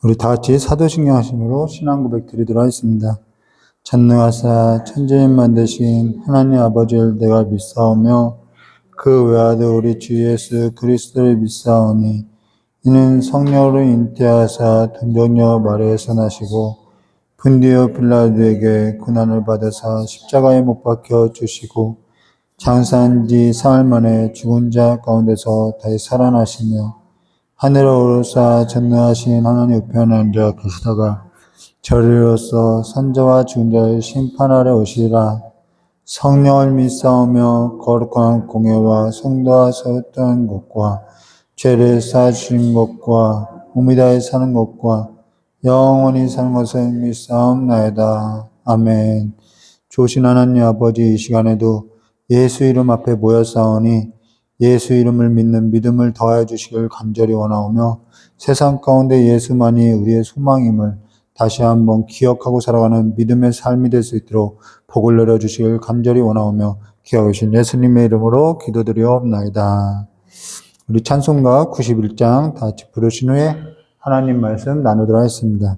우리 다 같이 사도신경 하심으로 신앙 고백 드리도록 하겠습니다. 전능하사 천지인 만드신 하나님 아버지를 내가 믿사오며 그 외아들 우리 주 예수 그리스도를 믿사오니 이는 성령으로 잉태하사 동정녀 마리아에서 나시고 분디오 빌라도에게 고난을 받으사 십자가에 못 박혀 주시고 장사한 지 사흘 만에 죽은 자 가운데서 다시 살아나시며 하늘에 오르사 전능하신 하나님 우편에 앉아 계시다가 저리로서 산자와 죽은 자를 심판하러 오시리라. 성령을 믿사오며 거룩한 공예와 성도와 서투한 것과 죄를 사주신 것과 몸이 다해 사는 것과 영원히 사는 것을 믿사옵나이다. 아멘. 좋으신 하나님 아버지, 이 시간에도 예수 이름 앞에 모였사오니 예수 이름을 믿는 믿음을 더하여 주시길 간절히 원하오며 세상 가운데 예수만이 우리의 소망임을 다시 한번 기억하고 살아가는 믿음의 삶이 될 수 있도록 복을 내려주시길 간절히 원하오며 기억하신 예수님의 이름으로 기도드리옵나이다. 우리 찬송가 91장 다 같이 부르신 후에 하나님 말씀 나누도록 하겠습니다.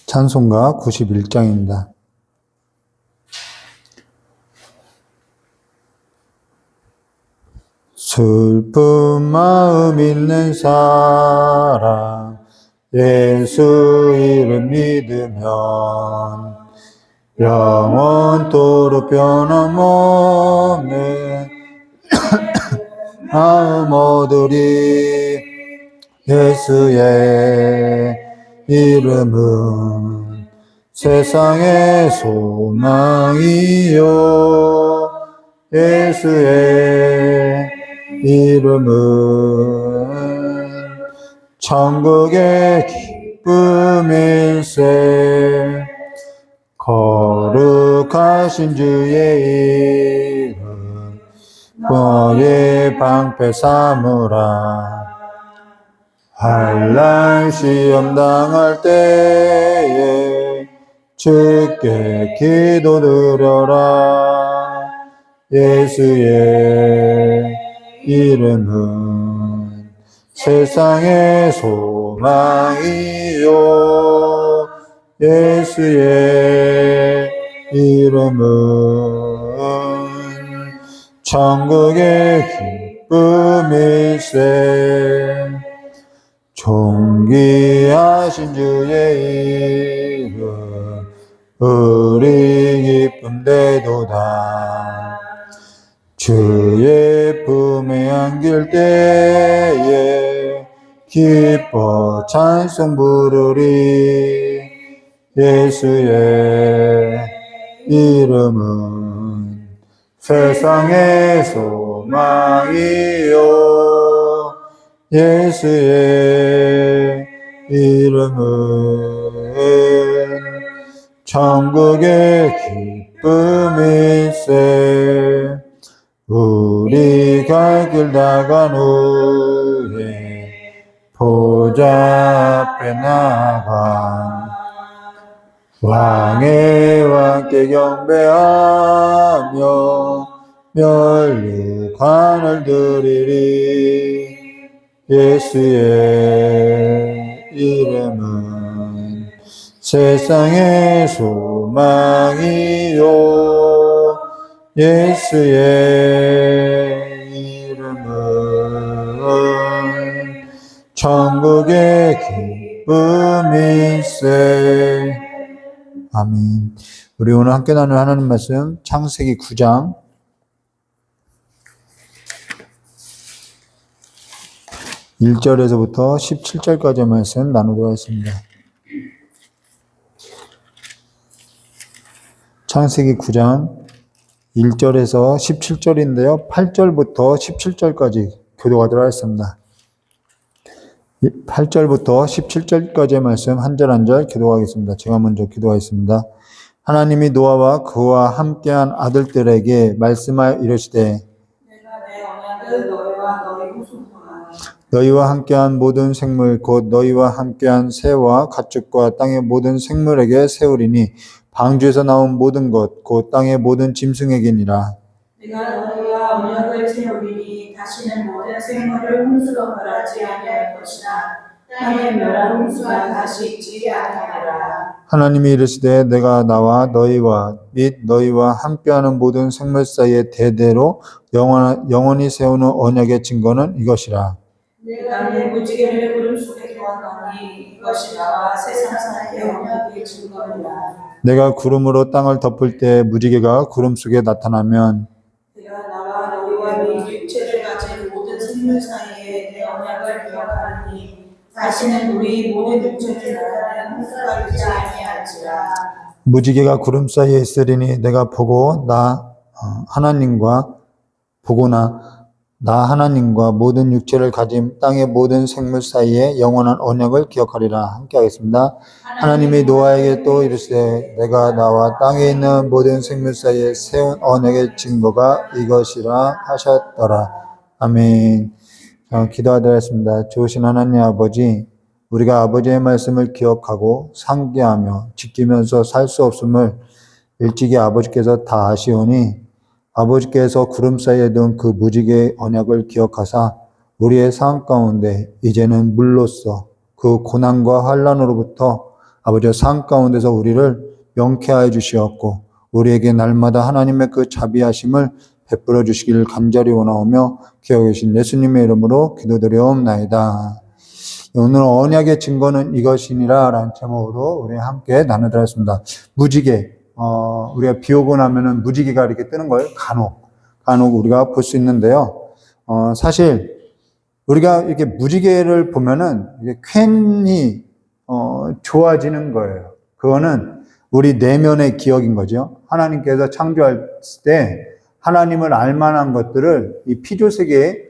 찬송가 91장입니다. 슬픈 마음 있는 사람 예수 이름 믿으면 영원토록 변함없는 마음 얻으리. 예수의 이름은 세상의 소망이요 예수의 이름은 천국의 기쁨일세. 거룩하신 주의 이름 너의 방패 삼으라. 환난 시험 당할 때에 주께 기도드려라. 예수의 이름은 세상의 소망이요 예수의 이름은 천국의 기쁨일세. 존귀하신 주의 이름 우리 기쁨 되도다. 주의 품에 안길 때에 기뻐 찬송 부르리. 예수의 이름은 세상의 소망이요 예수의 이름은 천국의 기쁨일세. 우리가 길 나간 후에 보좌 앞에 나가 왕의 왕께 경배하며 멸류관을 드리리. 예수의 이름은 세상의 소망이요 예수의 이름은 천국의 기쁨일세. 아멘. 우리 오늘 함께 나눌 하나님 말씀 창세기 9장 1절에서부터 17절까지의 말씀 나누도록 하겠습니다. 창세기 9장 1절에서 17절인데요. 8절부터 17절까지 교도하도록 하겠습니다. 8절부터 17절까지의 말씀 한 절 한 절 기도하겠습니다. 제가 먼저 기도하겠습니다. 하나님이 노아와 그와 함께한 아들들에게 말씀하여 이르시되 너희와 함께한 모든 생물 곧 너희와 함께한 새와 가축과 땅의 모든 생물에게 세우리니 방주에서 나온 모든 것 곧 땅의 모든 짐승에게니라. 내가 너희와 언약을 세우리니 다시는 모든 생물을 홍수로 멸하지 아니할 것이나 땅에 멸한 홍수가 다시 있지 아니하리라. 하나님이 이르시되 내가 나와 너희와 및 너희와 함께하는 모든 생물 사이에 대대로 영원히 세우는 언약의 증거는 이것이라. 내가 내 무지개를 구름 속에 두었노니 이것이 나와 세상 사이의 언약의 증거니라. 내가 구름으로 땅을 덮을 때 무지개가 구름 속에 나타나면 내가 나와 너희와 및 육체를 가진 모든 생물 사이에 내 언약을 기억하리니 다시는 우리 모든 육체를 나타내는 홍수가 있지 아니할지라. 무지개가 구름 사이에 있으리니 내가 나 하나님과 모든 육체를 가진 땅의 모든 생물 사이에 영원한 언약을 기억하리라. 함께 하겠습니다. 하나님이 노아에게 또 이르시되 내가 나와 땅에 있는 모든 생물 사이에 세운 언약의 증거가 이것이라 하셨더라. 아멘. 기도하겠습니다. 좋으신 하나님 아버지, 우리가 아버지의 말씀을 기억하고 상기하며 지키면서 살 수 없음을 일찍이 아버지께서 다 아시오니 아버지께서 구름 사이에 둔 그 무지개의 언약을 기억하사 우리의 삶 가운데 이제는 물로써 그 고난과 환난으로부터 아버지의 삶 가운데서 우리를 명쾌하여 주시었고 우리에게 날마다 하나님의 그 자비하심을 베풀어 주시기를 간절히 원하오며 기억해 계신 예수님의 이름으로 기도드리옵나이다. 오늘 언약의 증거는 이것이니라 라는 제목으로 우리 함께 나누도록 무지개, 우리가 비 오고 나면은 무지개가 이렇게 뜨는 걸 간혹 우리가 볼 수 있는데요. 사실 우리가 이렇게 무지개를 보면은 이게 괜히 좋아지는 거예요. 그거는 우리 내면의 기억인 거죠. 하나님께서 창조할 때 하나님을 알 만한 것들을 이 피조세계에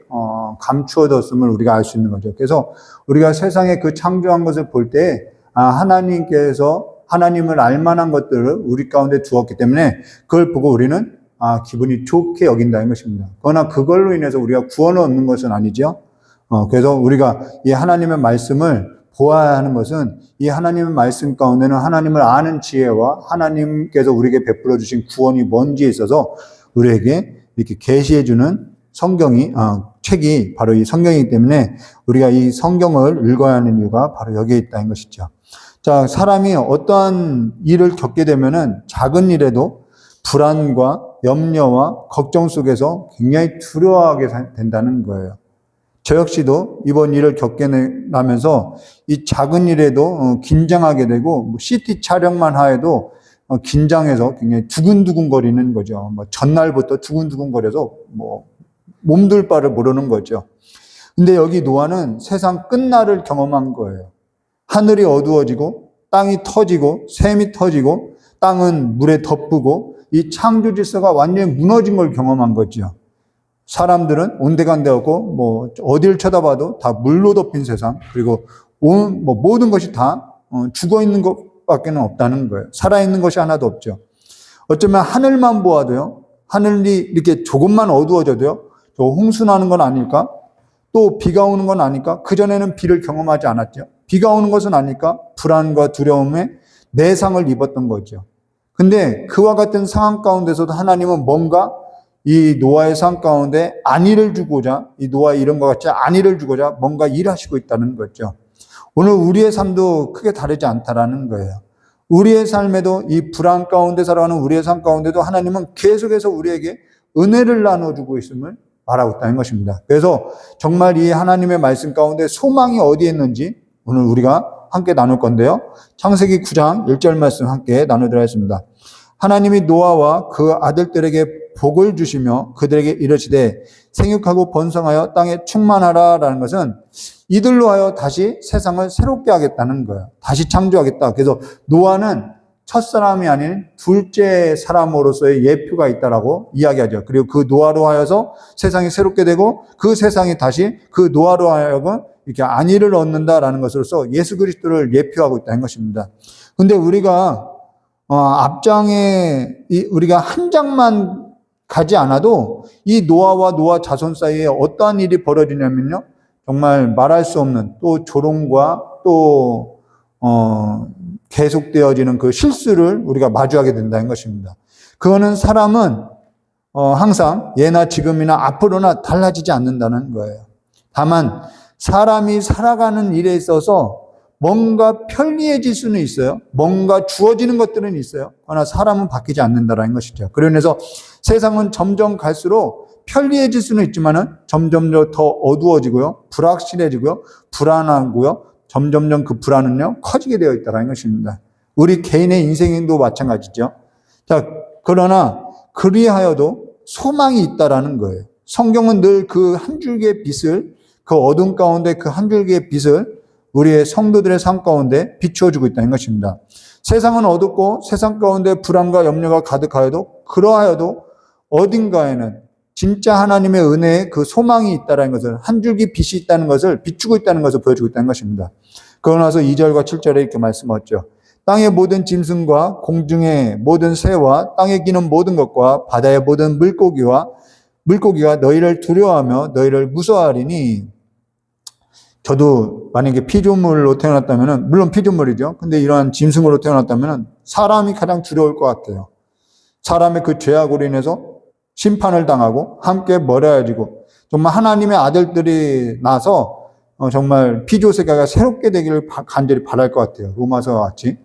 감추어 뒀음을 우리가 알 수 있는 거죠. 그래서 우리가 세상에 그 창조한 것을 볼 때 하나님께서 하나님을 알 만한 것들을 우리 가운데 두었기 때문에 그걸 보고 우리는 기분이 좋게 여긴다는 것입니다. 그러나 그걸로 인해서 우리가 구원을 얻는 것은 아니죠. 그래서 우리가 이 하나님의 말씀을 보아야 하는 것은 이 하나님의 말씀 가운데는 하나님을 아는 지혜와 하나님께서 우리에게 베풀어 주신 구원이 뭔지에 있어서 우리에게 이렇게 계시해 주는 책이 바로 이 성경이기 때문에 우리가 이 성경을 읽어야 하는 이유가 바로 여기에 있다는 것이죠. 자, 사람이 어떠한 일을 겪게 되면은 작은 일에도 불안과 염려와 걱정 속에서 굉장히 두려워하게 된다는 거예요. 저 역시도 이번 일을 겪게 나면서 이 작은 일에도 긴장하게 되고 CT 촬영만 하여도 긴장해서 굉장히 두근두근거리는 거죠. 전날부터 두근두근거려서 몸둘 바를 모르는 거죠. 근데 여기 노아는 세상 끝날을 경험한 거예요. 하늘이 어두워지고 땅이 터지고 샘이 터지고 땅은 물에 덮이고 이 창조 질서가 완전히 무너진 걸 경험한 거죠. 사람들은 온데간데 없고 어딜 쳐다봐도 다 물로 덮인 세상, 그리고 모든 것이 다 죽어 있는 것밖에는 없다는 거예요. 살아 있는 것이 하나도 없죠. 어쩌면 하늘만 보아도요, 하늘이 이렇게 조금만 어두워져도요, 저 홍수 나는 건 아닐까? 또 비가 오는 건 아닐까? 그전에는 비를 경험하지 않았죠. 비가 오는 것은 아닐까? 불안과 두려움에 내상을 입었던 거죠. 근데 그와 같은 상황 가운데서도 하나님은 뭔가 이 노아의 삶 가운데 안위를 주고자, 이 노아의 이름과 같이 안위를 주고자 뭔가 일하시고 있다는 거죠. 오늘 우리의 삶도 크게 다르지 않다라는 거예요. 우리의 삶에도 이 불안 가운데 살아가는 우리의 삶 가운데도 하나님은 계속해서 우리에게 은혜를 나눠주고 있음을 말하고 있다는 것입니다. 그래서 정말 이 하나님의 말씀 가운데 소망이 어디에 있는지 오늘 우리가 함께 나눌 건데요. 창세기 9장 1절 말씀 함께 나누도록 하겠습니다. 하나님이 노아와 그 아들들에게 복을 주시며 그들에게 이르시되 생육하고 번성하여 땅에 충만하라 라는 것은 이들로 하여 다시 세상을 새롭게 하겠다는 거예요. 다시 창조하겠다. 그래서 노아는 첫사람이 아닌 둘째 사람으로서의 예표가 있다라고 이야기하죠. 그리고 그 노아로 하여서 세상이 새롭게 되고 그 세상이 다시 그 노아로 하여금 이렇게 안위를 얻는다라는 것으로서 예수 그리스도를 예표하고 있다는 것입니다. 근데 우리가 앞장에 우리가 한 장만 가지 않아도 이 노아와 노아 자손 사이에 어떠한 일이 벌어지냐면요, 정말 말할 수 없는 또 조롱과 또 계속되어지는 그 실수를 우리가 마주하게 된다는 것입니다. 그거는 사람은 항상 예나 지금이나 앞으로나 달라지지 않는다는 거예요. 다만 사람이 살아가는 일에 있어서 뭔가 편리해질 수는 있어요. 뭔가 주어지는 것들은 있어요. 그러나 사람은 바뀌지 않는다는 것이죠. 그러면서 세상은 점점 갈수록 편리해질 수는 있지만은 점점 더 어두워지고요. 불확실해지고요. 불안하고요. 점점점 그 불안은요, 커지게 되어 있다는 것입니다. 우리 개인의 인생도 마찬가지죠. 자, 그러나 그리하여도 소망이 있다라는 거예요. 성경은 늘 그 한 줄기의 빛을, 그 어둠 가운데 그 한 줄기의 빛을 우리의 성도들의 삶 가운데 비추어주고 있다는 것입니다. 세상은 어둡고 세상 가운데 불안과 염려가 가득하여도 그러하여도 어딘가에는 진짜 하나님의 은혜의 그 소망이 있다는 것을, 한 줄기 빛이 있다는 것을 비추고 있다는 것을 보여주고 있다는 것입니다. 그러고 나서 2절과 7절에 이렇게 말씀하셨죠. 땅의 모든 짐승과 공중의 모든 새와 땅에 기는 모든 것과 바다의 모든 물고기가 너희를 두려워하며 너희를 무서워하리니. 저도 만약에 피조물로 태어났다면, 물론 피조물이죠. 근데 이러한 짐승으로 태어났다면 사람이 가장 두려울 것 같아요. 사람의 그 죄악으로 인해서 심판을 당하고 함께 멀어야지고 정말 하나님의 아들들이 나서 정말 피조세계가 새롭게 되기를 간절히 바랄 것 같아요. 로마서와 같이.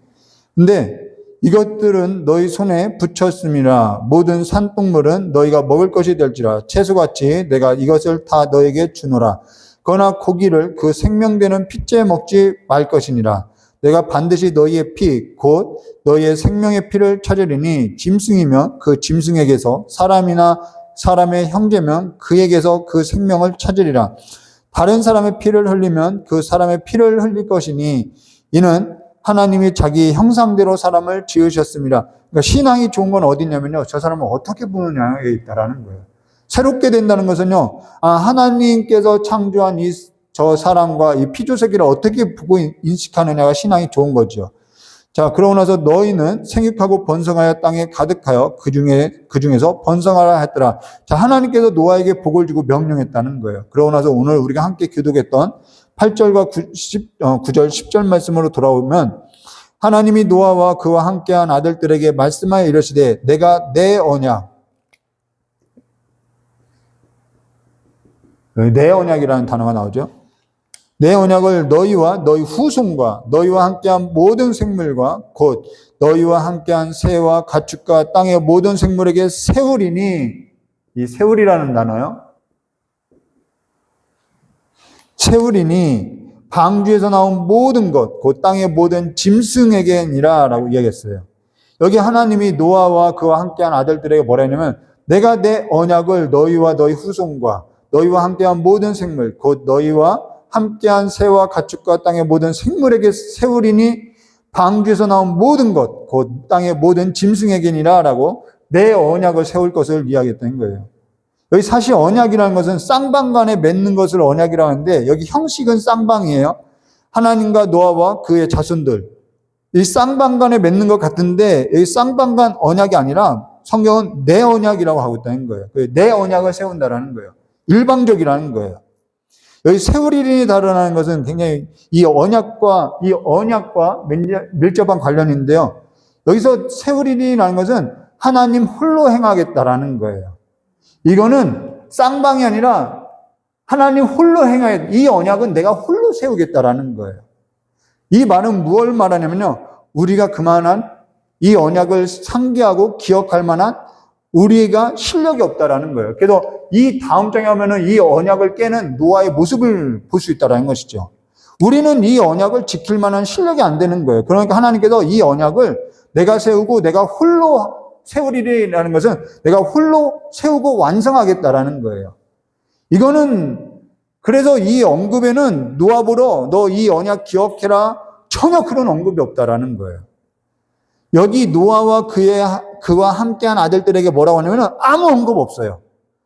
근데 이것들은 너희 손에 붙였음이라. 모든 산동물은 너희가 먹을 것이 될지라. 채소같이 내가 이것을 다 너에게 주노라. 그러나 고기를 그 생명되는 핏째 먹지 말 것이니라. 내가 반드시 너희의 피, 곧 너희의 생명의 피를 찾으리니 짐승이면 그 짐승에게서, 사람이나 사람의 형제면 그에게서 그 생명을 찾으리라. 다른 사람의 피를 흘리면 그 사람의 피를 흘릴 것이니 이는 하나님이 자기 형상대로 사람을 지으셨습니다. 그러니까 신앙이 좋은 건 어디냐면요, 저 사람을 어떻게 보느냐에 있다라는 거예요. 새롭게 된다는 것은요, 하나님께서 창조한 저 사람과 이 피조세계를 어떻게 보고 인식하느냐가 신앙이 좋은 거죠. 자, 그러고 나서 너희는 생육하고 번성하여 땅에 가득하여 그 중에서 번성하라 했더라. 자, 하나님께서 노아에게 복을 주고 명령했다는 거예요. 그러고 나서 오늘 우리가 함께 교독했던 8절과 9절, 10절 말씀으로 돌아오면 하나님이 노아와 그와 함께한 아들들에게 말씀하여 이르시되 내가 내 언약, 내 언약이라는 단어가 나오죠. 내 언약을 너희와 너희 후손과 너희와 함께한 모든 생물과 곧 너희와 함께한 새와 가축과 땅의 모든 생물에게 세우리니. 이 세우리라는 단어요. 세우리니 방주에서 나온 모든 것, 곧 땅의 모든 짐승에게니라 라고 이야기했어요. 여기 하나님이 노아와 그와 함께한 아들들에게 뭐라 했냐면 내가 내 언약을 너희와 너희 후손과 너희와 함께한 모든 생물, 곧 너희와 함께한 새와 가축과 땅의 모든 생물에게 세우리니 방주에서 나온 모든 것, 곧 땅의 모든 짐승에게니라 라고 내 언약을 세울 것을 이야기했던 거예요. 여기 사실 언약이라는 것은 쌍방 간에 맺는 것을 언약이라고 하는데 여기 형식은 쌍방이에요. 하나님과 노아와 그의 자손들. 이 쌍방 간에 맺는 것 같은데 여기 쌍방 간 언약이 아니라 성경은 내 언약이라고 하고 있다는 거예요. 내 언약을 세운다라는 거예요. 일방적이라는 거예요. 여기 세우리니 다르다는 것은 굉장히 이 언약과 밀접한 관련인데요. 여기서 세우리니라는 것은 하나님 홀로 행하겠다라는 거예요. 이거는 쌍방이 아니라 하나님 홀로 행하겠다. 이 언약은 내가 홀로 세우겠다라는 거예요. 이 말은 무엇을 말하냐면요. 우리가 그만한 이 언약을 상기하고 기억할 만한 우리가 실력이 없다라는 거예요. 그래서 이 다음 장에 하면은 이 언약을 깨는 노아의 모습을 볼 수 있다라는 것이죠. 우리는 이 언약을 지킬 만한 실력이 안 되는 거예요. 그러니까 하나님께서 이 언약을 내가 세우고 내가 홀로 세우리라는 것은 내가 홀로 세우고 완성하겠다라는 거예요. 이거는 그래서 이 언급에는 노아 보러 너 이 언약 기억해라 전혀 그런 언급이 없다라는 거예요. 여기 노아와 그와 함께한 아들들에게 뭐라고 하냐면 아무 언급 없어요.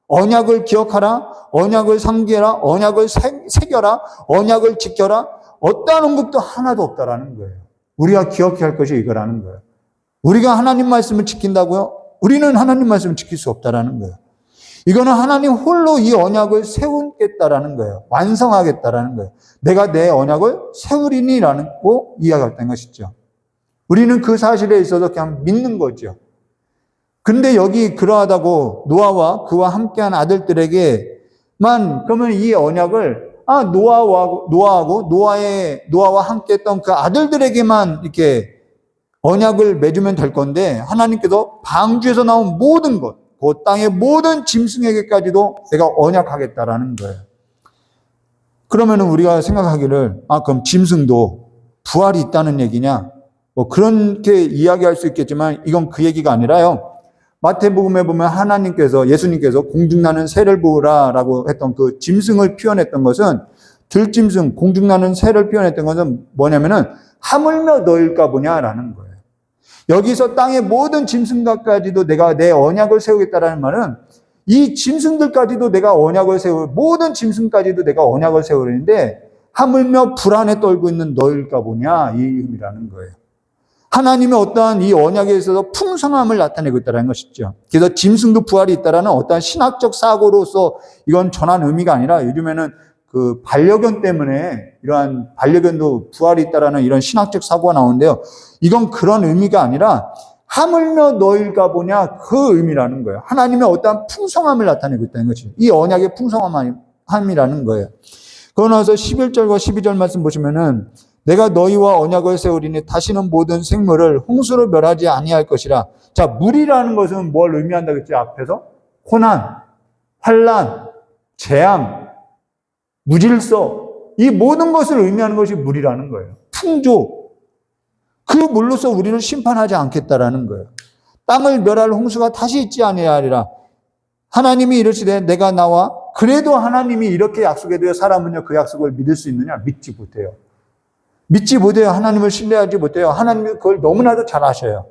언약을 기억하라, 언약을 상기해라, 언약을 새겨라, 언약을 지켜라. 어떠한 언급도 하나도 없다라는 거예요. 우리가 기억해야 할 것이 이거라는 거예요. 우리가 하나님 말씀을 지킨다고요? 우리는 하나님 말씀을 지킬 수 없다라는 거예요. 이거는 하나님 홀로 이 언약을 세우겠다라는 거예요. 완성하겠다라는 거예요. 내가 내 언약을 세우리니라는 거 이야기했던 것이죠. 우리는 그 사실에 있어서 그냥 믿는 거죠. 근데 여기 그러하다고 노아와 그와 함께한 아들들에게만 그러면 이 언약을 노아와 함께했던 그 아들들에게만 이렇게 언약을 맺으면 될 건데 하나님께서 방주에서 나온 모든 것, 그 땅의 모든 짐승에게까지도 내가 언약하겠다라는 거예요. 그러면 우리가 생각하기를 그럼 짐승도 부활이 있다는 얘기냐? 뭐 그렇게 이야기할 수 있겠지만 이건 그 얘기가 아니라요. 마태복음에 보면 예수님께서 공중나는 새를 보라라고 했던 그 짐승을 표현했던 것은 들짐승, 공중나는 새를 표현했던 것은 뭐냐면은 하물며 너일까 보냐라는 거예요. 여기서 땅의 모든 짐승들까지도 내가 내 언약을 세우겠다라는 말은 이 짐승들까지도 내가 언약을 모든 짐승까지도 내가 언약을 세우려는데 하물며 불안에 떨고 있는 너일까 보냐 이 의미라는 거예요. 하나님의 어떠한 이 언약에 있어서 풍성함을 나타내고 있다는 것이죠. 그래서 짐승도 부활이 있다라는 어떠한 신학적 사고로서 이건 전한 의미가 아니라 요즘에는 그 반려견 때문에 이러한 반려견도 부활이 있다라는 이런 신학적 사고가 나오는데요. 이건 그런 의미가 아니라 하물며 너일까 보냐 그 의미라는 거예요. 하나님의 어떠한 풍성함을 나타내고 있다는 것이죠. 이 언약의 풍성함이라는 거예요. 그러고 나서 11절과 12절 말씀 보시면은 내가 너희와 언약을 세우리니 다시는 모든 생물을 홍수로 멸하지 아니할 것이라. 자, 물이라는 것은 뭘 의미한다고 했죠? 앞에서 고난, 환난, 재앙, 무질서 이 모든 것을 의미하는 것이 물이라는 거예요. 풍조. 그 물로서 우리는 심판하지 않겠다라는 거예요. 땅을 멸할 홍수가 다시 있지 아니하리라. 하나님이 이르시되 내가 나와 그래도 하나님이 이렇게 약속해도 사람은요 그 약속을 믿을 수 있느냐? 믿지 못해요. 믿지 못해요. 하나님을 신뢰하지 못해요. 하나님이 그걸 너무나도 잘 아셔요.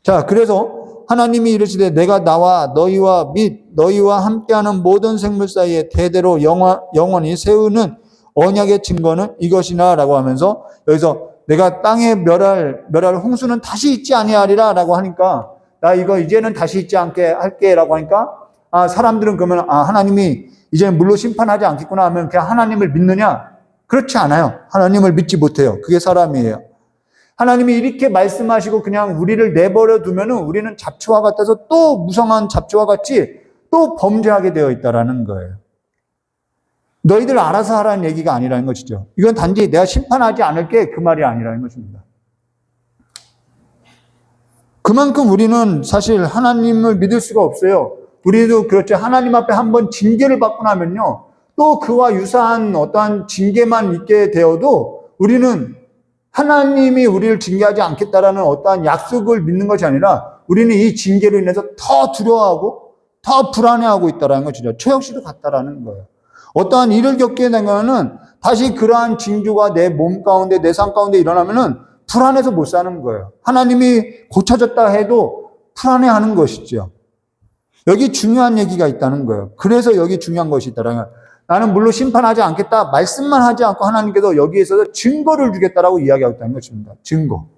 자, 그래서 하나님이 이르시되 내가 나와 너희와 및 너희와 함께하는 모든 생물 사이에 대대로 영원히 세우는 언약의 증거는 이것이나 라고 하면서 여기서 내가 땅에 멸할 홍수는 다시 있지 아니하리라 라고 하니까 나 이거 이제는 다시 있지 않게 할게 라고 하니까 사람들은 그러면 하나님이 이제는 물로 심판하지 않겠구나 하면 그냥 하나님을 믿느냐? 그렇지 않아요. 하나님을 믿지 못해요. 그게 사람이에요. 하나님이 이렇게 말씀하시고 그냥 우리를 내버려 두면은 우리는 잡초와 같아서 또 무성한 잡초와 같이 또 범죄하게 되어 있다라는 거예요. 너희들 알아서 하라는 얘기가 아니라는 것이죠. 이건 단지 내가 심판하지 않을게 그 말이 아니라는 것입니다. 그만큼 우리는 사실 하나님을 믿을 수가 없어요. 우리도 그렇죠. 하나님 앞에 한번 징계를 받고 나면요. 또 그와 유사한 어떠한 징계만 있게 되어도 우리는 하나님이 우리를 징계하지 않겠다라는 어떠한 약속을 믿는 것이 아니라 우리는 이 징계로 인해서 더 두려워하고 더 불안해하고 있다는 것이죠. 최혁 씨도 같다라는 거예요. 어떠한 일을 겪게 되면은 다시 그러한 징조가 내 몸 가운데 내 삶 가운데 일어나면은 불안해서 못 사는 거예요. 하나님이 고쳐졌다 해도 불안해하는 것이죠. 여기 중요한 얘기가 있다는 거예요. 그래서 여기 중요한 것이 있다라는 거예요. 나는 물로 심판하지 않겠다. 말씀만 하지 않고 하나님께서 여기에 있어서 증거를 주겠다라고 이야기하고 있다는 것입니다. 증거.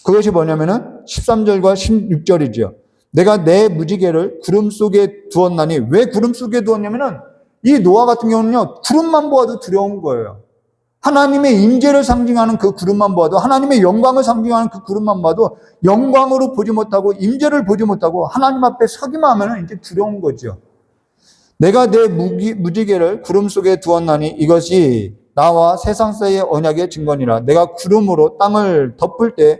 그것이 뭐냐면은 13절과 16절이죠. 내가 내 무지개를 구름 속에 두었나니 왜 구름 속에 두었냐면은 이 노아 같은 경우는요. 구름만 보아도 두려운 거예요. 하나님의 임재를 상징하는 그 구름만 보아도 하나님의 영광을 상징하는 그 구름만 봐도 영광으로 보지 못하고 임재를 보지 못하고 하나님 앞에 서기만 하면은 이제 두려운 거죠. 내가 내 무지개를 구름 속에 두었나니 이것이 나와 세상 사이의 언약의 증거니라. 내가 구름으로 땅을 덮을 때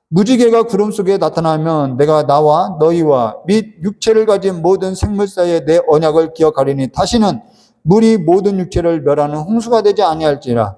무지개가 구름 속에 나타나면 내가 나와 너희와 및 육체를 가진 모든 생물 사이에 내 언약을 기억하리니 다시는 물이 모든 육체를 멸하는 홍수가 되지 아니할지라.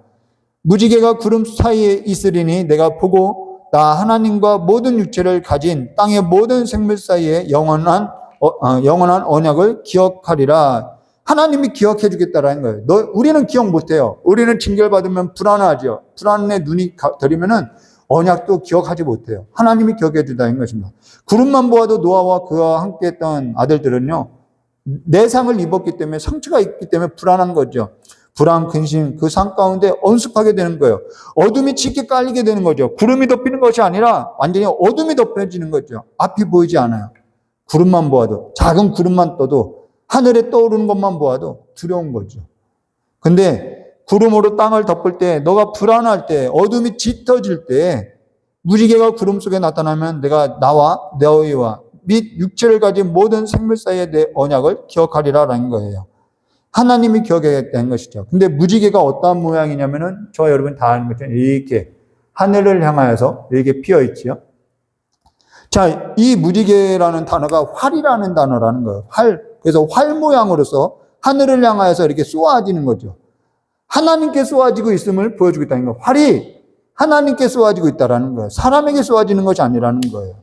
무지개가 구름 사이에 있으리니 내가 보고 나 하나님과 모든 육체를 가진 땅의 모든 생물 사이에 영원한 언약을 기억하리라. 하나님이 기억해 주겠다라는 거예요. 우리는 기억 못해요. 우리는 징계를 받으면 불안하죠. 불안에 눈이 들이면은 언약도 기억하지 못해요. 하나님이 기억해 준다는 것입니다. 구름만 보아도 노아와 그와 함께 했던 아들들은요. 내상을 입었기 때문에 상처가 있기 때문에 불안한 거죠. 불안, 근심, 그 산 가운데 언습하게 되는 거예요. 어둠이 짙게 깔리게 되는 거죠. 구름이 덮이는 것이 아니라 완전히 어둠이 덮여지는 거죠. 앞이 보이지 않아요. 구름만 보아도, 작은 구름만 떠도, 하늘에 떠오르는 것만 보아도 두려운 거죠. 근데 구름으로 땅을 덮을 때, 너가 불안할 때, 어둠이 짙어질 때, 무지개가 구름 속에 나타나면 내가 나와 너희와 및 육체를 가진 모든 생물 사이에 내 언약을 기억하리라라는 거예요. 하나님이 기억하겠다는 것이죠. 근데 무지개가 어떠한 모양이냐면은 저와 여러분 다 아는 것처럼 이렇게 하늘을 향하여서 이렇게 피어 있지요. 자, 이 무지개라는 단어가 활이라는 단어라는 거예요. 활. 그래서 활 모양으로서 하늘을 향하여서 이렇게 쏘아지는 거죠. 하나님께 쏘아지고 있음을 보여주고 있다는 거예요. 활이 하나님께 쏘아지고 있다는 거예요. 사람에게 쏘아지는 것이 아니라는 거예요.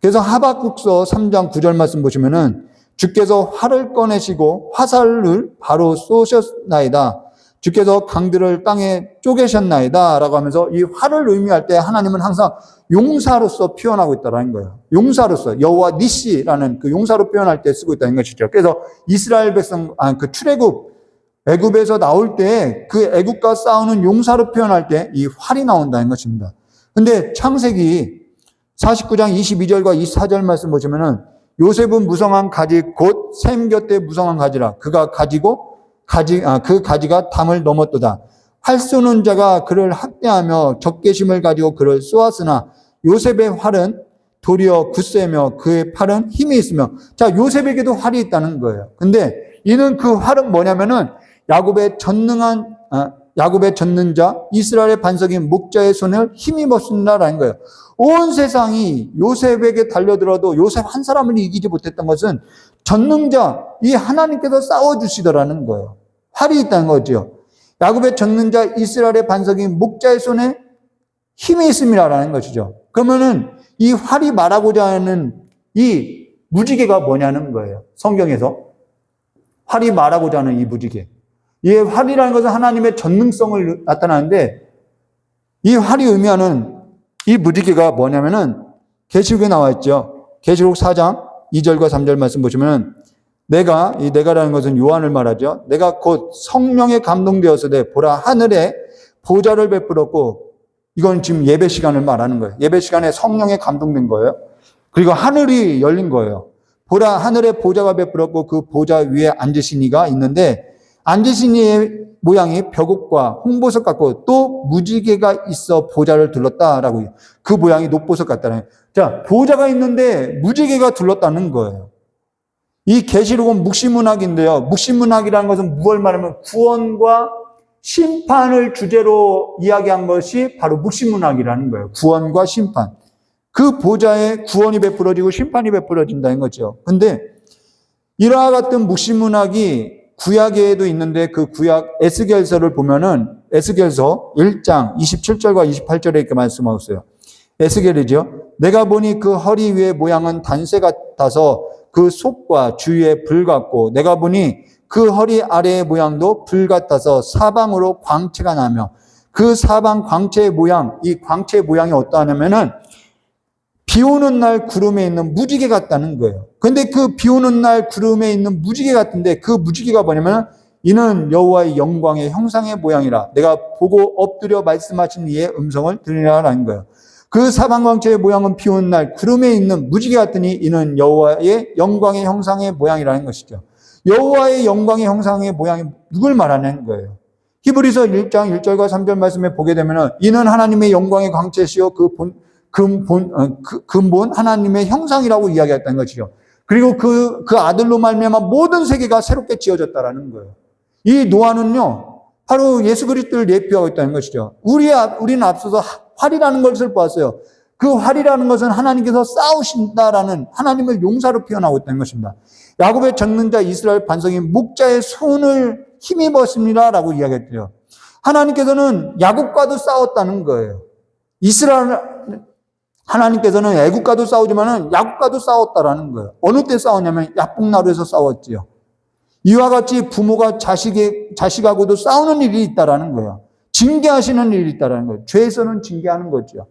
그래서 하박국서 3장 9절 말씀 보시면은 주께서 활을 꺼내시고 화살을 바로 쏘셨나이다. 주께서 강들을 땅에 쪼개셨나이다. 라고 하면서 이 활을 의미할 때 하나님은 항상 용사로서 표현하고 있다는 거예요. 용사로서 여호와 니시라는 그 용사로 표현할 때 쓰고 있다는 것이죠. 그래서 이스라엘 백성, 그 출애굽, 애굽에서 나올 때 그 애굽과 싸우는 용사로 표현할 때 이 활이 나온다는 것입니다. 근데 창세기 49장 22절과 24절 말씀 보시면은 요셉은 무성한 가지 곧 샘 곁에 무성한 가지라 그가 가지고 그 가지가 담을 넘었도다. 활 쏘는 자가 그를 학대하며 적개심을 가지고 그를 쏘았으나 요셉의 활은 도리어 굳세며 그의 팔은 힘이 있으며. 자, 요셉에게도 활이 있다는 거예요. 근데 이는 그 활은 뭐냐면은 야곱의 젖는 자 이스라엘의 반석인 목자의 손을 힘입었습니다라는 거예요. 온 세상이 요셉에게 달려들어도 요셉 한 사람을 이기지 못했던 것은 전능자 이 하나님께서 싸워주시더라는 거예요. 활이 있다는 거죠. 야곱의 전능자 이스라엘의 반석인 목자의 손에 힘이 있습니다라는 것이죠. 그러면은 이 활이 말하고자 하는 이 무지개가 뭐냐는 거예요. 성경에서 활이 말하고자 하는 이 무지개. 이 활이라는 것은 하나님의 전능성을 나타나는데 이 활이 의미하는 이 무지개가 뭐냐면은 계시록에 나와 있죠. 계시록 4장 2절과 3절 말씀 보시면 이 내가라는 것은 요한을 말하죠. 내가 곧 성령에 감동되어서되 보라 하늘에 보좌를 베풀었고 이건 지금 예배 시간을 말하는 거예요. 예배 시간에 성령에 감동된 거예요. 그리고 하늘이 열린 거예요. 보라 하늘에 보좌가 베풀었고 그 보좌 위에 앉으신 이가 있는데 앉으신 이의 모양이 벽옥과 홍보석 같고 또 무지개가 있어 보좌를 둘렀다라고 그 모양이 녹보석 같다는. 자, 보좌가 있는데 무지개가 둘렀다는 거예요. 이 계시록은 묵시문학인데요. 묵시문학이라는 것은 무엇을 말하면 구원과 심판을 주제로 이야기한 것이 바로 묵시문학이라는 거예요. 구원과 심판. 그 보좌에 구원이 베풀어지고 심판이 베풀어진다는 거죠. 근데 이와 같은 묵시문학이 구약에도 있는데 그 구약 에스겔서를 보면은 에스겔서 1장 27절과 28절에 이렇게 말씀하고 있어요. 에스겔이죠. 내가 보니 그 허리 위의 모양은 단새 같아서 그 속과 주위에 불 같고 내가 보니 그 허리 아래의 모양도 불 같아서 사방으로 광채가 나며 그 사방 광채의 모양, 이 광채의 모양이 어떠하냐면은 비 오는 날 구름에 있는 무지개 같다는 거예요. 근데 그 비 오는 날 구름에 있는 무지개 같은데 그 무지개가 뭐냐면 이는 여호와의 영광의 형상의 모양이라 내가 보고 엎드려 말씀하신 이의 음성을 들으리라는 거예요. 그 사방광채의 모양은 비 오는 날 구름에 있는 무지개 같으니 이는 여호와의 영광의 형상의 모양이라는 것이죠. 여호와의 영광의 형상의 모양이 누굴 말하는 거예요? 히브리서 1장 1절과 3절 말씀에 보게 되면은 이는 하나님의 영광의 광채시요 근본 하나님의 형상이라고 이야기했다는 것이죠. 그리고 그 아들로 말미암아 모든 세계가 새롭게 지어졌다라는 거예요. 이 노아는요 바로 예수 그리스도를 예표하고 있다는 것이죠. 우리는 앞서서 활이라는 것을 보았어요. 그 활이라는 것은 하나님께서 싸우신다라는 하나님을 용사로 표현하고 있다는 것입니다. 야곱의 전능자 이스라엘 반석인 목자의 손을 힘입었습니다라고 이야기했죠. 하나님께서는 야곱과도 싸웠다는 거예요. 하나님께서는 애굽과도 싸우지만은 야곱과도 싸웠다라는 거예요. 어느 때 싸웠냐면 야복나루에서 싸웠지요. 이와 같이 부모가 자식하고도 싸우는 일이 있다라는 거예요. 징계하시는 일이 있다라는 거예요. 죄에서는 징계하는 거죠.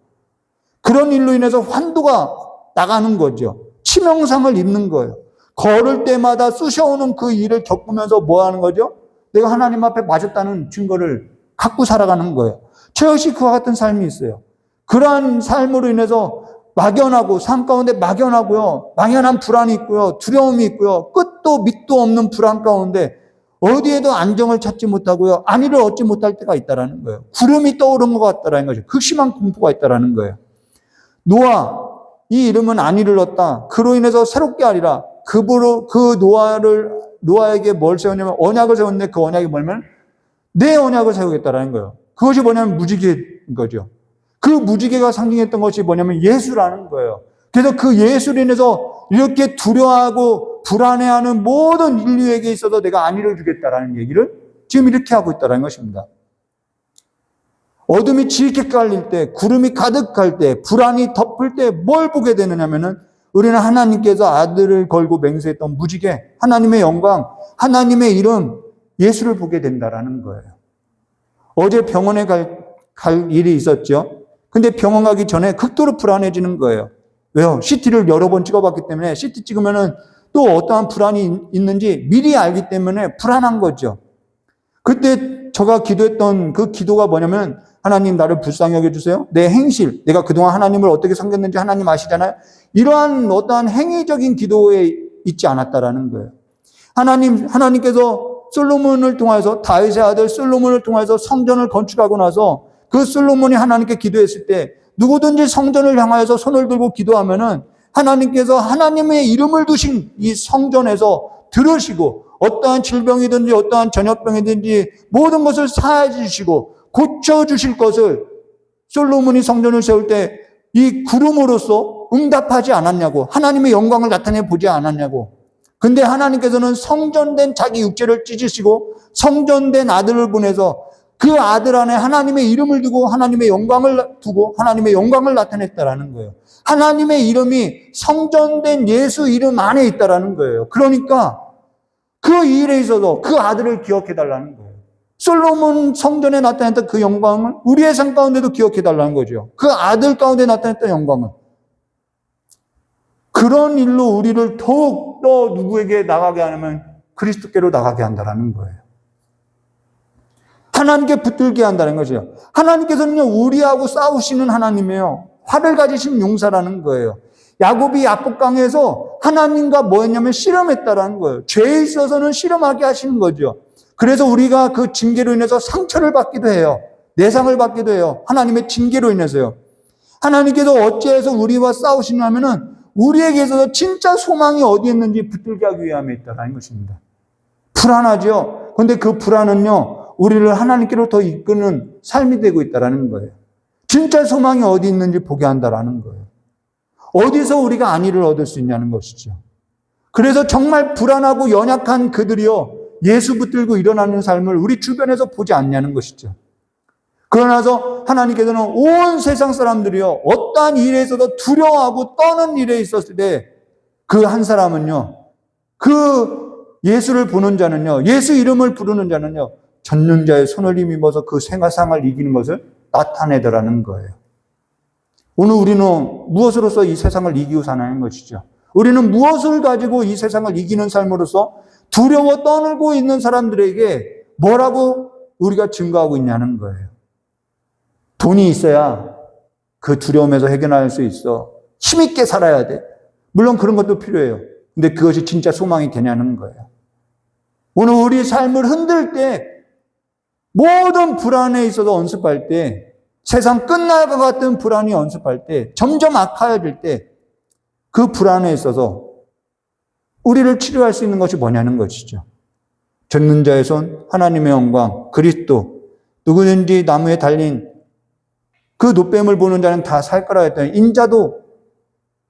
그런 일로 인해서 환도가 나가는 거죠. 치명상을 입는 거예요. 걸을 때마다 쑤셔오는 그 일을 겪으면서 뭐 하는 거죠? 내가 하나님 앞에 맞았다는 증거를 갖고 살아가는 거예요. 저 역시 그와 같은 삶이 있어요. 그러한 삶으로 인해서 막연하고 삶 가운데 막연하고요. 막연한 불안이 있고요. 두려움이 있고요. 끝도 밑도 없는 불안 가운데 어디에도 안정을 찾지 못하고요. 안위를 얻지 못할 때가 있다라는 거예요. 구름이 떠오른 것 같다라는 거죠. 극심한 공포가 있다라는 거예요. 노아 이 이름은 안위를 얻다. 그로 인해서 새롭게 하리라. 그 노아에게 뭘 세웠냐면 언약을 세웠는데 그 언약이 뭐냐면 내 언약을 세우겠다라는 거예요. 그것이 뭐냐면 무지개인 거죠. 그 무지개가 상징했던 것이 뭐냐면 예수라는 거예요. 그래서 그 예수로 인해서 이렇게 두려워하고 불안해하는 모든 인류에게 있어서 내가 안위를 주겠다라는 얘기를 지금 이렇게 하고 있다는 것입니다. 어둠이 짙게 깔릴 때, 구름이 가득할 때, 불안이 덮을 때 뭘 보게 되느냐면은 우리는 하나님께서 아들을 걸고 맹세했던 무지개, 하나님의 영광, 하나님의 이름, 예수를 보게 된다라는 거예요. 어제 병원에 갈 일이 있었죠. 근데 병원 가기 전에 극도로 불안해지는 거예요. 왜요? CT를 여러 번 찍어봤기 때문에 CT 찍으면은 또 어떠한 불안이 있는지 미리 알기 때문에 불안한 거죠. 그때 제가 기도했던 그 기도가 뭐냐면 하나님 나를 불쌍히 여겨주세요. 내 행실, 내가 그동안 하나님을 어떻게 섬겼는지 하나님 아시잖아요. 이러한 어떠한 행위적인 기도에 있지 않았다라는 거예요. 하나님께서 솔로몬을 통해서 다윗의 아들 솔로몬을 통해서 성전을 건축하고 나서 그 솔로몬이 하나님께 기도했을 때 누구든지 성전을 향하여서 손을 들고 기도하면은 하나님께서 하나님의 이름을 두신 이 성전에서 들으시고 어떠한 질병이든지 어떠한 전염병이든지 모든 것을 사해 주시고 고쳐주실 것을 솔로몬이 성전을 세울 때 이 구름으로써 응답하지 않았냐고, 하나님의 영광을 나타내 보지 않았냐고. 근데 하나님께서는 성전된 자기 육체를 찢으시고 성전된 아들을 보내서 그 아들 안에 하나님의 이름을 두고 하나님의 영광을 두고 하나님의 영광을 나타냈다라는 거예요. 하나님의 이름이 성전된 예수 이름 안에 있다라는 거예요. 그러니까 그 일에 있어서 그 아들을 기억해달라는 거예요. 솔로몬 성전에 나타냈던 그 영광을 우리의 삶 가운데도 기억해달라는 거죠. 그 아들 가운데 나타냈던 영광을. 그런 일로 우리를 더욱 더 누구에게 나가게 하냐면 그리스도께로 나가게 한다는 거예요. 하나님께 붙들게 한다는 거죠. 하나님께서는요, 우리하고 싸우시는 하나님이에요. 화를 가지신 용사라는 거예요. 야곱이 야복강에서 하나님과 뭐 했냐면 씨름했다라는 거예요. 죄에 있어서는 씨름하게 하시는 거죠. 그래서 우리가 그 징계로 인해서 상처를 받기도 해요. 내상을 받기도 해요. 하나님의 징계로 인해서요. 하나님께서 어찌해서 우리와 싸우시냐면은 우리에게 있어서 진짜 소망이 어디 있는지 붙들게 하기 위함에 있다라는 것입니다. 불안하죠. 그런데 그 불안은요, 우리를 하나님께로 더 이끄는 삶이 되고 있다라는 거예요. 진짜 소망이 어디 있는지 보게 한다라는 거예요. 어디서 우리가 안위를 얻을 수 있냐는 것이죠. 그래서 정말 불안하고 연약한 그들이요, 예수 붙들고 일어나는 삶을 우리 주변에서 보지 않냐는 것이죠. 그러나서 하나님께서는 온 세상 사람들이요, 어떠한 일에 있어서 두려워하고 떠는 일에 있었을 때 그 한 사람은요, 그 예수를 보는 자는요, 예수 이름을 부르는 자는요, 젖는 자의 손을 힘입어서 그 생사상을 이기는 것을 나타내더라는 거예요. 오늘 우리는 무엇으로서 이 세상을 이기고 사는 것이죠. 우리는 무엇을 가지고 이 세상을 이기는 삶으로서 두려워 떠들고 있는 사람들에게 뭐라고 우리가 증거하고 있냐는 거예요. 돈이 있어야 그 두려움에서 해결할 수 있어. 힘있게 살아야 돼. 물론 그런 것도 필요해요. 근데 그것이 진짜 소망이 되냐는 거예요. 오늘 우리 삶을 흔들 때 모든 불안에 있어서 언습할 때, 세상 끝날 것 같은 불안이 언습할 때, 점점 악화해질 때 그 불안에 있어서 우리를 치료할 수 있는 것이 뭐냐는 것이죠. 젖는 자의 손, 하나님의 영광, 그리스도, 누구든지 나무에 달린 그 노뱀을 보는 자는 다 살 거라 했더니 인자도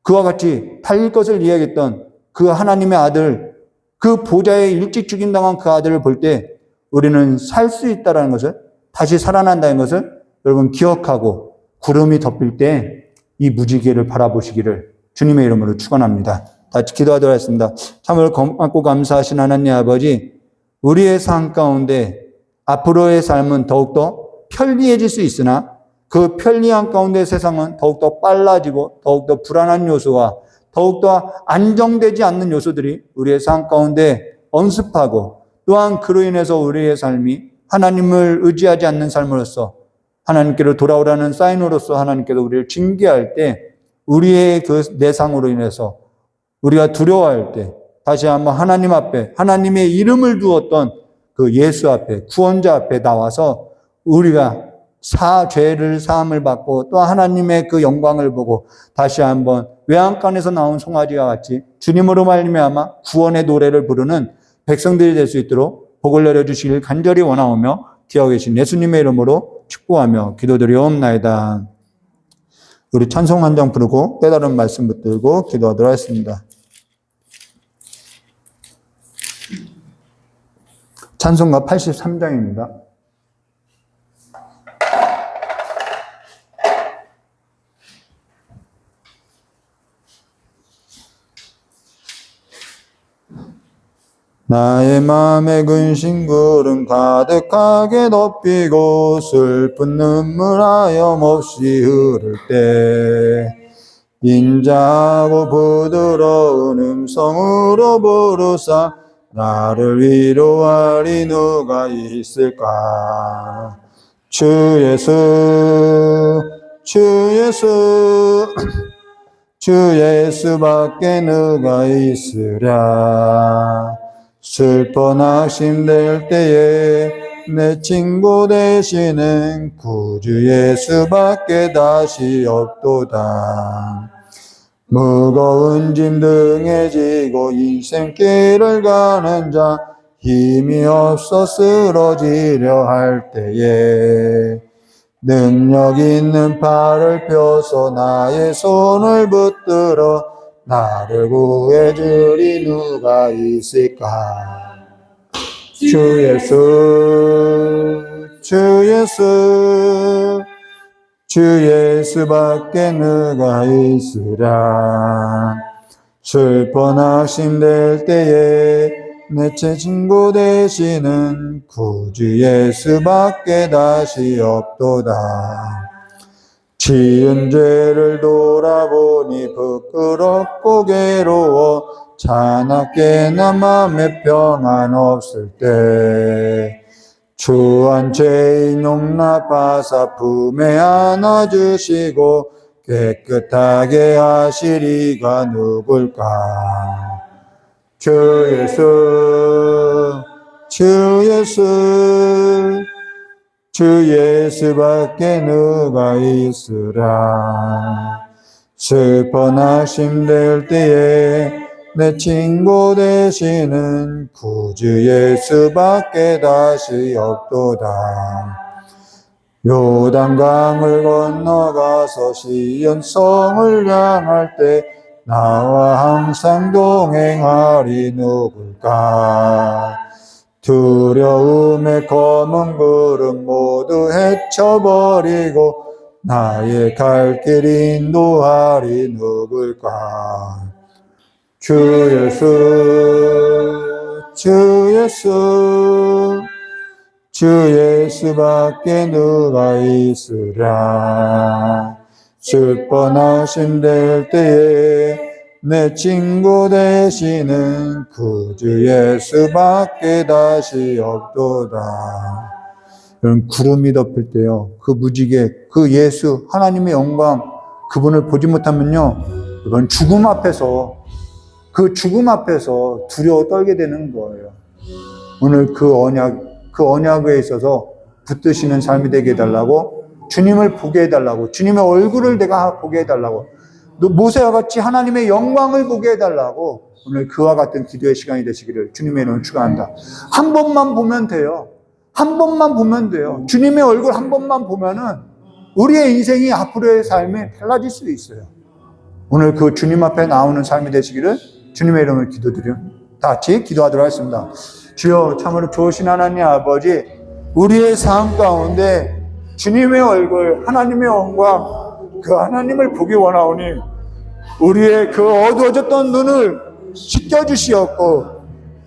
그와 같이 달릴 것을 이야기했던 그 하나님의 아들, 그 보좌에 일찍 죽임당한 그 아들을 볼 때 우리는 살 수 있다는 것을, 다시 살아난다는 것을 여러분 기억하고 구름이 덮일 때 이 무지개를 바라보시기를 주님의 이름으로 축원합니다. 같이 기도하도록 하겠습니다. 참으로 고맙고 감사하신 하나님 아버지, 우리의 삶 가운데 앞으로의 삶은 더욱더 편리해질 수 있으나 그 편리한 가운데 세상은 더욱더 빨라지고 더욱더 불안한 요소와 더욱더 안정되지 않는 요소들이 우리의 삶 가운데 언습하고, 또한 그로 인해서 우리의 삶이 하나님을 의지하지 않는 삶으로서 하나님께로 돌아오라는 사인으로서 하나님께서 우리를 징계할 때 우리의 그 내상으로 인해서 우리가 두려워할 때 다시 한번 하나님 앞에 하나님의 이름을 두었던 그 예수 앞에, 구원자 앞에 나와서 우리가 죄를 사함을 받고 또 하나님의 그 영광을 보고 다시 한번 외양간에서 나온 송아지와 같이 주님으로 말미암아 구원의 노래를 부르는 백성들이 될 수 있도록 복을 내려주시길 간절히 원하오며 기하고 계신 예수님의 이름으로 축복하며 기도드리옵나이다. 우리 찬송 한 장 부르고 깨달은 말씀 붙들고 기도하도록 하겠습니다. 찬송가 83장입니다. 나의 마음에 근심구름 가득하게 덮이고 슬픈 눈물 하염없이 흐를 때 인자하고 부드러운 음성으로 부르사 나를 위로하리 누가 있을까. 주 예수 주 예수 주 예수밖에 누가 있으랴. 슬퍼 낙심될 때에 내 친구 되시는 구주 예수밖에 다시 없도다. 무거운 짐 등에 지고 인생길을 가는 자 힘이 없어 쓰러지려 할 때에 능력 있는 팔을 펴서 나의 손을 붙들어 나를 구해주리 누가 있을까. 주 예수 주 예수 주 예수밖에 누가 있으랴. 슬퍼 낙심될 때에 내 친구 되시는 구주 예수밖에 다시 없도다. 지은 죄를 돌아보니 부끄럽고 괴로워 자나깨 나 맘에 평안 없을 때 주한 죄인 용납하사 품에 안아주시고 깨끗하게 하시리가 누굴까. 주 예수 주 예수 주 예수밖에 누가 있으랴. 슬퍼 낙심될 때에 내 친구 되시는 구주 예수밖에 다시 없도다. 요단강을 건너가서 시온성을 향할 때 나와 항상 동행하리 누굴까. 두려움의 검은 구름 모두 헤쳐버리고 나의 갈 길 인도하리 누굴까. 주 예수 주 예수 주 예수밖에 누가 있으랴. 슬퍼 낙심될 때에 내 친구 되시는 구주 예수밖에 다시 없도다. 여러분, 구름이 덮일 때요, 그 무지개, 그 예수, 하나님의 영광, 그분을 보지 못하면요, 이건 죽음 앞에서, 그 죽음 앞에서 두려워 떨게 되는 거예요. 오늘 그 언약에 있어서 붙드시는 삶이 되게 해달라고, 주님을 보게 해달라고, 주님의 얼굴을 내가 보게 해달라고, 모세와 같이 하나님의 영광을 보게 해달라고 오늘 그와 같은 기도의 시간이 되시기를 주님의 이름으로 축원한다. 한 번만 보면 돼요. 한 번만 보면 돼요. 주님의 얼굴 한 번만 보면은 우리의 인생이 앞으로의 삶이 달라질 수 있어요. 오늘 그 주님 앞에 나오는 삶이 되시기를 주님의 이름으로 기도드려 다 같이 기도하도록 하겠습니다. 주여, 참으로 좋으신 하나님 아버지, 우리의 삶 가운데 주님의 얼굴, 하나님의 영광, 그 하나님을 보기 원하오니 우리의 그 어두워졌던 눈을 씻겨주시옵고,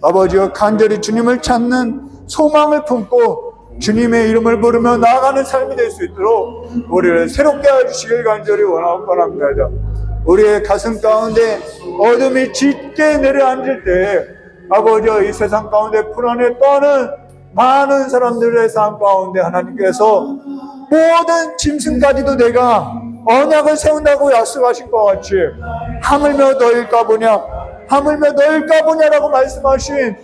아버지여, 간절히 주님을 찾는 소망을 품고 주님의 이름을 부르며 나아가는 삶이 될 수 있도록 우리를 새롭게 해주시길 간절히 원하옵나이다. 우리의 가슴 가운데 어둠이 짙게 내려앉을 때 아버지여, 이 세상 가운데 불안에 떠는 많은 사람들의 삶 가운데 하나님께서 모든 짐승까지도 내가 언약을 세운다고 약속하신 것 같이 하물며 너일까 보냐, 하물며 너일까 보냐라고 말씀하신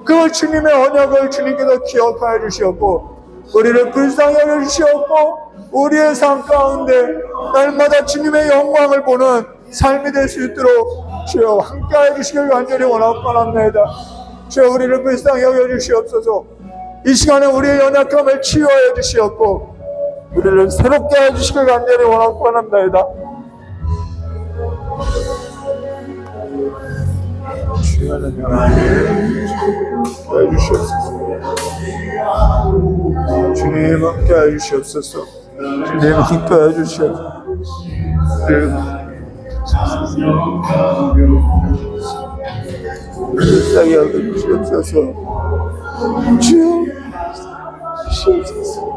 그 주님의 언약을 주님께서 기억하여 주시었고, 우리를 불쌍히 여겨주시옵고 우리의 삶 가운데 날마다 주님의 영광을 보는 삶이 될 수 있도록 주여 함께해 주시길 간절히 원합니다. 주여 우리를 불쌍히 여겨주시옵소서. 이 시간에 우리의 연약함을 치유하여 주시옵고 우리를 새롭게 해주시길 간절히 원합니다. 주여 하나님 함께해 주시옵소서. 주님 함께해 주시옵소서. 주님 함께해 주시옵소서. 불쌍히 여겨주시옵소서. 주여 주시옵소서.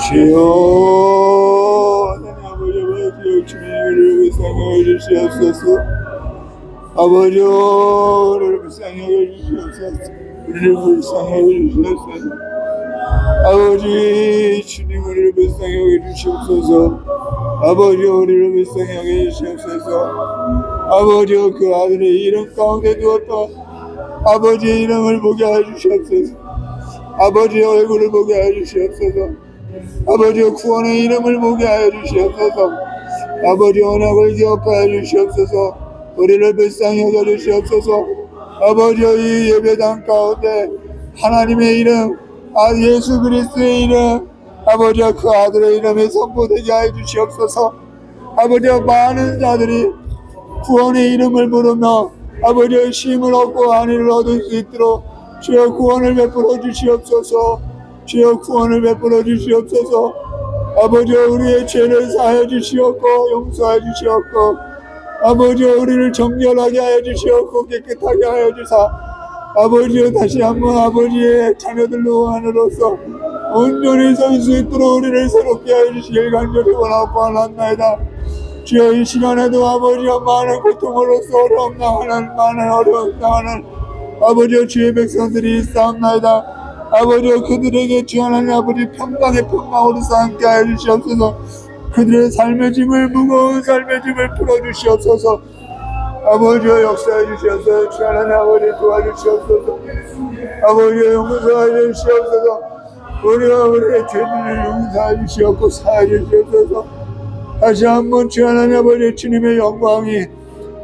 주여 하나님 아버지 주님을 불쌍히 여겨주시옵소서. 아버지 우리를 불쌍히 여겨주시옵소서. 우리를 불쌍히 여겨주시옵소서. 아버지 주님 우리를 불쌍히 여겨주시옵소서. 아버지 우리를 불쌍히 여겨주시옵소서. 아버지 그 아들의 이름 가운데 두었던 아버지의 이름을 보게 해주시옵소서. 아버지의 얼굴을 보게 해주시옵소서. 아버지의 구원의 이름을 보게 해주시옵소서. 아버지 언약을 기억하여 주시옵소서. 우리를 불쌍히 여겨주시옵소서. 아버지의 이 예배당 가운데 하나님의 이름 예수 그리스도의 이름 아버지와 그 아들의 이름에 선포되게 하여 주시옵소서. 아버지와 많은 자들이 구원의 이름을 부르며 아버지의 쉼을 얻고 안위를 얻을 수 있도록 주여 구원을 베풀어 주시옵소서. 주여 구원을 베풀어 주시옵소서. 아버지와 우리의 죄를 사하여 주시옵고 용서하여 주시옵고 아버지와 우리를 정결하게 하여 주시옵고 깨끗하게 하여 주사 아버지여 다시 한번 아버지의 자녀들로 안으로서 온전히 설 수 있도록 우리를 새롭게 하여 주시길 간절히 원하고 하나이다. 주여 이 시간에도 아버지와 많은 고통으로서 어려움 당하는 많은 어려움 당하는 아버지여 주의 백성들이 있사옵나이다. 아버지여 그들에게 주 하나님 아버지 평강의 평강으로서 함께 하여 주시옵소서. 그들의 삶의 짐을 무거운 삶의 짐을 풀어주시옵소서. 아버지여 역사해 주시옵소서. 주 하나님 아버지 도와주시옵소서. 아버지여 용서해 주시옵소서. 우리와 우리의 죄들을 용서해 주시옵고 사해 주시옵소서. 다시 한번 주 하나님 아버지 주님의 영광이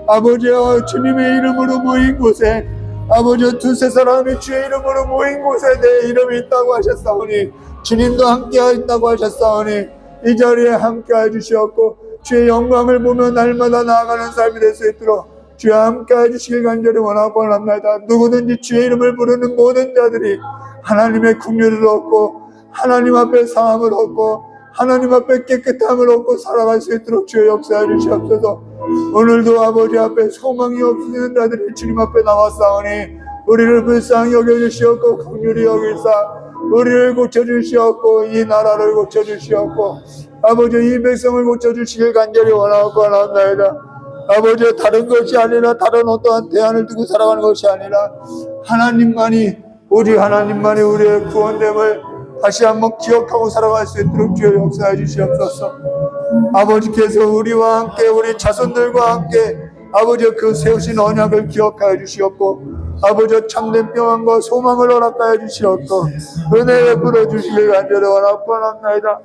아버지여 주님의 이름으로 모인 곳에 아버지여 두세 사람이 주의 이름으로 모인 곳에 내 이름이 있다고 하셨사오니 주님도 함께 있다고 하셨사오니 이 자리에 함께 해주시옵고 주의 영광을 보며 날마다 나아가는 삶이 될 수 있도록 주여 함께 해주시길 간절히 원하고 합니다. 누구든지 주의 이름을 부르는 모든 자들이 하나님의 긍휼을 얻고 하나님 앞에 사함을 얻고 하나님 앞에 깨끗함을 얻고 살아갈 수 있도록 주여 역사해 주시옵소서. 오늘도 아버지 앞에 소망이 없는 자들이 주님 앞에 나왔사오니 우리를 불쌍히 여겨주시옵고 긍휼히 여기사 우리를 고쳐주시옵고 이 나라를 고쳐주시옵고 아버지 이 백성을 고쳐주시길 간절히 원하고 하나옵나이다. 아버지 다른 것이 아니라 다른 어떠한 대안을 두고 살아가는 것이 아니라 하나님만이 오직 하나님만이 우리의 구원됨을 다시 한번 기억하고 살아갈 수 있도록 주여 역사해 주시옵소서. 아버지께서 우리와 함께 우리 자손들과 함께 아버지 그 세우신 언약을 기억하여 주시옵고 아버지 참된 평안과 소망을 허락하여 주시옵고 은혜 베풀어 주시길 간절히 원하고 합나이다.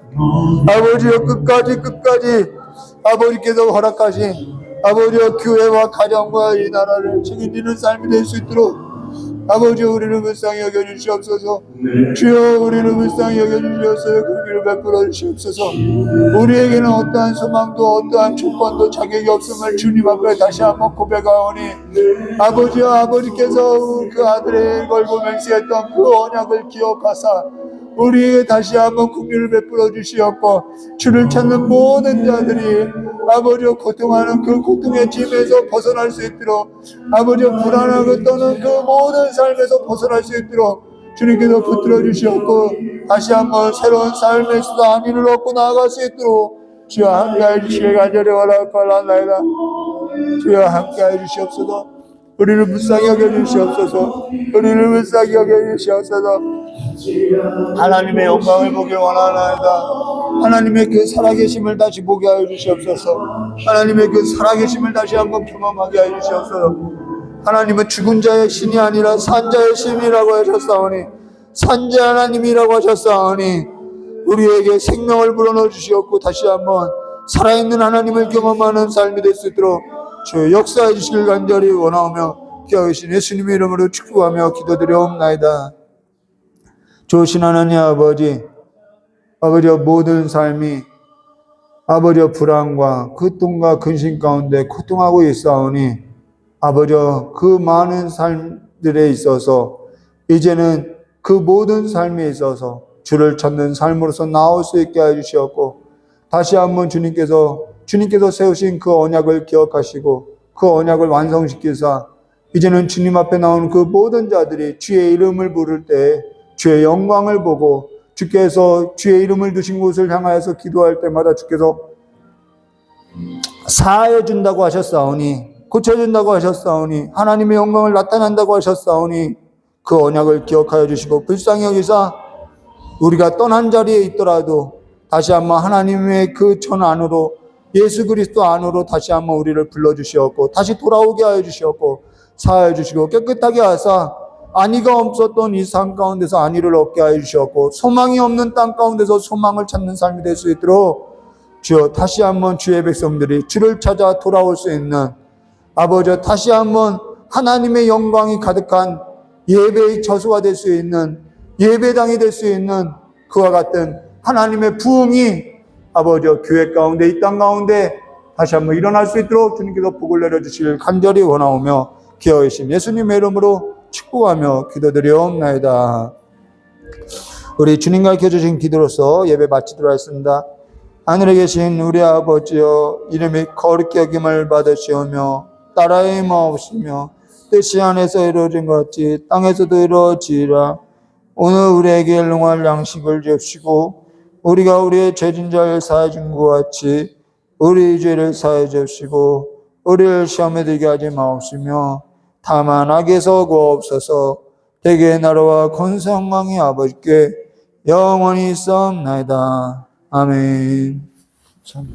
아버지여 끝까지 아버지께서 허락하신 아버지여 교회와 가정과 이 나라를 책임지는 삶이 될 수 있도록 아버지 우리를 불쌍히 여겨주시옵소서. 주여 우리를 불쌍히 여겨주시옵소서. 긍휼을 베풀어 주시옵소서. 우리에게는 어떠한 소망도 어떠한 조건도 자격이 없음을 주님 앞에 다시 한번 고백하오니 아버지여 아버지께서 그 아들의 걸고 맹세했던 그 언약을 기억하사 우리에게 다시 한번 긍휼을 베풀어 주시옵고 주를 찾는 모든 자들이 아버지여 고통하는 그 고통의 짐에서 벗어날 수 있도록 아버지여 불안하고 떠는 그 모든 삶에서 벗어날 수 있도록 주님께서 붙들어 주시옵고 다시 한번 새로운 삶의 안위를 얻고 나아갈 수 있도록 주여 함께해 주시길 간절히 원하옵나이다. 주여 함께해 주시옵소서. 우리를 불쌍히 여겨주시옵소서. 우리를 불쌍히 여겨주시옵소서. 하나님의 영광을 보길 원하나이다. 하나님의 그 살아계심을 다시 보게 하여 주시옵소서. 하나님의 그 살아계심을 다시 한번 경험하게 하여 주시옵소서. 하나님은 죽은 자의 신이 아니라 산 자의 신이라고 하셨사오니, 산자 하나님이라고 하셨사오니, 우리에게 생명을 불어넣어 주시옵고 다시 한번 살아있는 하나님을 경험하는 삶이 될 수 있도록 주 역사해 주시길 간절히 원하오며 기하신 예수님의 이름으로 축복하며 기도드려옵나이다. 좋으신 하나님 아버지, 아버지의 모든 삶이 아버지의 불안과 고통과 근심 가운데 고통하고 있사오니 아버지의 그 많은 삶들에 있어서 이제는 그 모든 삶에 있어서 주를 찾는 삶으로서 나올 수 있게 해주시었고 다시 한번 주님께서 세우신 그 언약을 기억하시고 그 언약을 완성시키사 이제는 주님 앞에 나오는 그 모든 자들이 주의 이름을 부를 때 주의 영광을 보고 주께서 주의 이름을 두신 곳을 향하여서 기도할 때마다 주께서 사하여 준다고 하셨사오니 고쳐준다고 하셨사오니 하나님의 영광을 나타난다고 하셨사오니 그 언약을 기억하여 주시고 불쌍히 여기사 우리가 떠난 자리에 있더라도 다시 한번 하나님의 그 전 안으로 예수 그리스도 안으로 다시 한번 우리를 불러주시었고 다시 돌아오게 하여 주시었고 사하여 주시고 깨끗하게 하사 안위가 없었던 이 삶 가운데서 안위를 얻게 하여 주시었고 소망이 없는 땅 가운데서 소망을 찾는 삶이 될 수 있도록 주여 다시 한번 주의 백성들이 주를 찾아 돌아올 수 있는 아버지 다시 한번 하나님의 영광이 가득한 예배의 저수가 될 수 있는 예배당이 될 수 있는 그와 같은 하나님의 부흥이 아버지 교회 가운데 이 땅 가운데 다시 한번 일어날 수 있도록 주님께서 복을 내려주시길 간절히 원하오며 기어이신 예수님의 이름으로 축복하며 기도드리옵나이다. 우리 주님과 켜주신 기도로서 예배 마치도록 하겠습니다. 하늘에 계신 우리 아버지여 이름이 거룩히 여김을 받으시오며 나라의 마옵시며 뜻이 안에서 이루어진 것 같이 땅에서도 이루어지리라. 오늘 우리에게 일용할 양식을 주옵시고 우리가 우리의 죄진 자를 사하여 준 것 같이 우리 죄를 사하여 주옵시고 우리를 시험에 들게 하지 마옵시며 다만 악에서 구하옵소서. 대개 나라와 권세 영광이 아버지께 영원히 있사옵나이다. 아멘. 참.